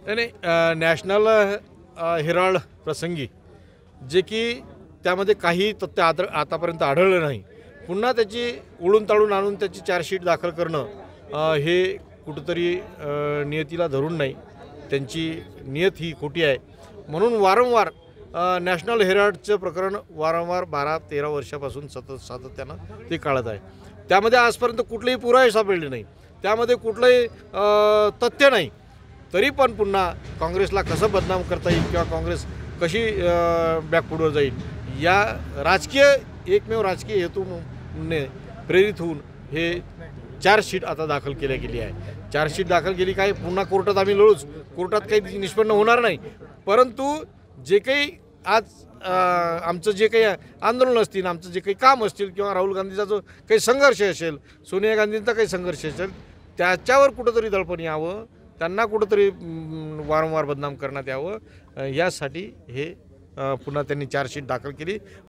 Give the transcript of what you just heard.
नाही national Herald प्रसंगी जे की त्यामध्ये काही तथ्य आतापर्यंत आढळलं नाही, पुन्हा त्याची उडून ताळून आणून त्याची चार्जशीट दाखल करणं हे कुठंतरी नियतीला धरून नाही, त्यांची नियत ही खोटी आहे. म्हणून वारंवार नॅशनल हेराल्डचं प्रकरण वारंवार 12-13 वर्षापासून सातत्यानं ते काढत आहे. त्यामध्ये आजपर्यंत कुठलेही पुरावे सापडले नाही, त्यामध्ये कुठलंही तथ्य नाही. तरी पण पुन्हा काँग्रेसला कसं बदनाम करता येईल किंवा काँग्रेस कशी बॅकफूडवर जाईल या एकमेव राजकीय हेतूने प्रेरित होऊन हे चार्जशीट आता दाखल केल्या गेली आहे. चार्जशीट दाखल केली काय, पुन्हा कोर्टात आम्ही लढूच, कोर्टात काही निष्पन्न होणार नाही. परंतु जे काही आज आमचं जे काही आंदोलन असतील, आमचं जे काही काम असतील किंवा राहुल गांधीचा जो काही संघर्ष असेल, सोनिया गांधींचा काही संघर्ष असेल, त्याच्यावर कुठंतरी दडपण यावं, त्यांना कुठंतरी वारंवार बदनाम करण्यात यावं, यासाठी हे पुन्हा त्यांनी चार्जशीट दाखल केली.